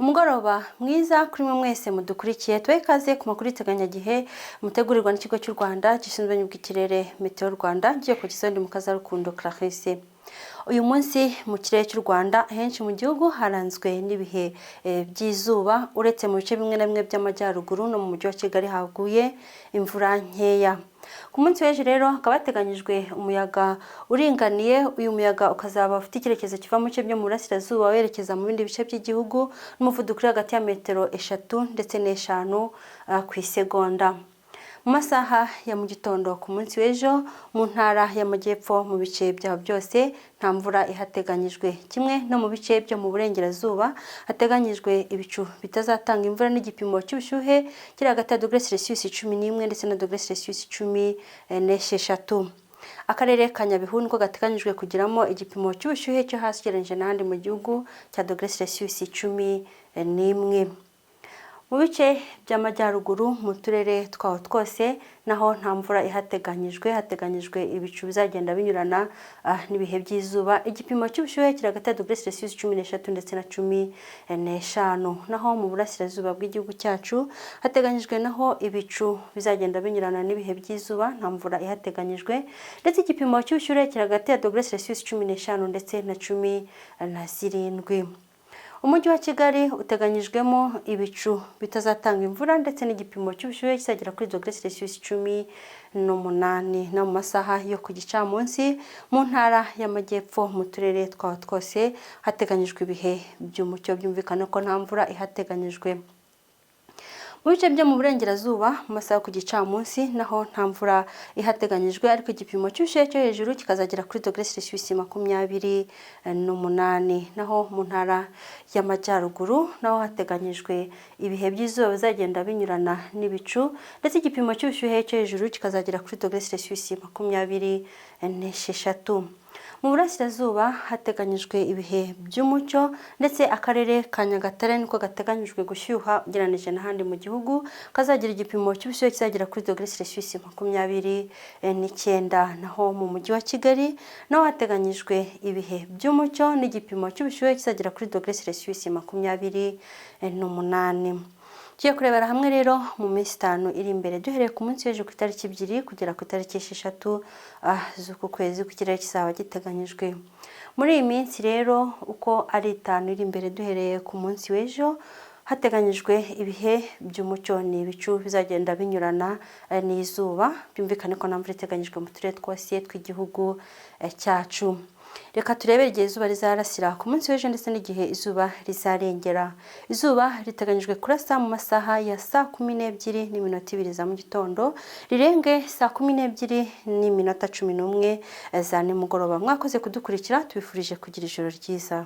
Umugoroba mwiza kuri mwe mwese mudukurikiye, tuwe ikaze ku makuru y'iteganyagihe mutegurirwa n'ikigo cy'u Rwanda gishinzwe n'ubw'ikirere Meteo Rwanda, ngiye kugisoza ndi Mukazarukundo Clarisse. Uyu munsi mu kirere cy'u Rwanda henshi mu gihugu haranzwe n'ibihe by'izuba, uretse mu bice bimwe na bimwe by'amajyaruguru no mu mujyi wa Kigali haguye imvura nkeya. Ku munsi w'ejo rero hakaba hateganyijwe umuyaga uringaniye. Uyu muyaga ukazaba ufite icyerekezo kiva mu bice byo mu burasirazuba werekeza mu bindi bice by'igihugu n'umuvuduko uri hagati ya metero 3 ndetse n'5 ku isegonda. Mu masaha ya mu gitondo ku munsi w'ejo mu ntara y'amajyepfo mu bice byaho byose nta mvura ihateganyijwe, kimwe no mu bice byo mu burengerazuba hateganyijwe ibicu bitazatanga imvura n'igipimo cy'ubushyuhe kiri hagati ya °C11 ndetse na °C16. Akarere ka Nyabihu niko gateganyijwe kugiramo igipimo cy'ubushyuhe cyo hasi ugereranyije n'ahandi mu gihugu cya °C11. Mu bice by'amajyaruguru mu turere twaho twose naho nta mvura ihateganyijwe, hateganyijwe ibicu bizagenda binyurana n'ibihe by'izuba. Igipimo cy'ubushyuhe kiri hagati ya °C13 ndetse na 15. Naho mu burasirazuba bw'igihugu cyacu hateganyijwe naho ibicu bizagenda binyurana n'ibihe by'izuba, nta mvura ihateganyijwe, ndetse igipimo cy'ubushyuhe kiri hagati ya °C15 ndetse na 17. Umujyi wa Kigali uteganyijwemo ibicu bitazatanga imvura ndetse n'igipimo cy'ubushyuhe kizagera kuri °C18. No mu masaha yo ku gicamunsi mu ntara y'amajyepfo mu turere twaho twose hateganyijwe ibihe by'umucyo, byumvikana ko nta mvura ihateganyijwe. Mu bice byo mu burengerazuba mu masaha ku gicamunsi naho nta mvura ihateganyijwe, ariko igipimo cy'ubushyuhe cyo hejuru kikazagera kuri °C28. Naho mu ntara y'amajyaruguru naho hateganyijwe ibihe by'izuba bizagenda binyurana n'ibicu, ndetse igipimo cy'ubushyuhe cyo hejuru kikazagera kuri °C26. Mu burasirazuba hateganyijwe ibihe by'umucyo, ndetse akarere ka Nyagatare niko gateganyijwe gushyuha ugereranije n'ahandi mu gihugu, kazagira igipimo cy'ubushyuhe kizagera kuri °C29. Naho mu mujyi wa Kigali naho hateganyijwe ibihe by'umucyo n'igipimo cy'ubushyuhe kizagera kuri °C28. Tugiye kurebera hamwe rero mu minsi 5 iri imbere, duhereye ku munsi w'ejo ku itariki 2 kugera ku itariki 6 z'uku kwezi ku kirere kizaba giteganyijwe. Muri iyi minsi rero uko ari 5 iri imbere, duhereye ku munsi w'ejo hateganyijwe ibihe by'umucyo n'ibicu bizagenda binyurana n'izuba, byumvikane ko nta mvura iteganyijwe mu turere twose tw'igihugu cyacu. Reka turebere igihe izuba rizarasira ku munsi w'ejo ndetse n'igihe izuba rizarengera. Izuba riteganyijwe kurasa mu masaha ya saa 12:02 za mu gitondo, rirenge saa 12:11 za nimugoroba. Mwakoze kudukurikira, tubifurije kugira ijoro ryiza.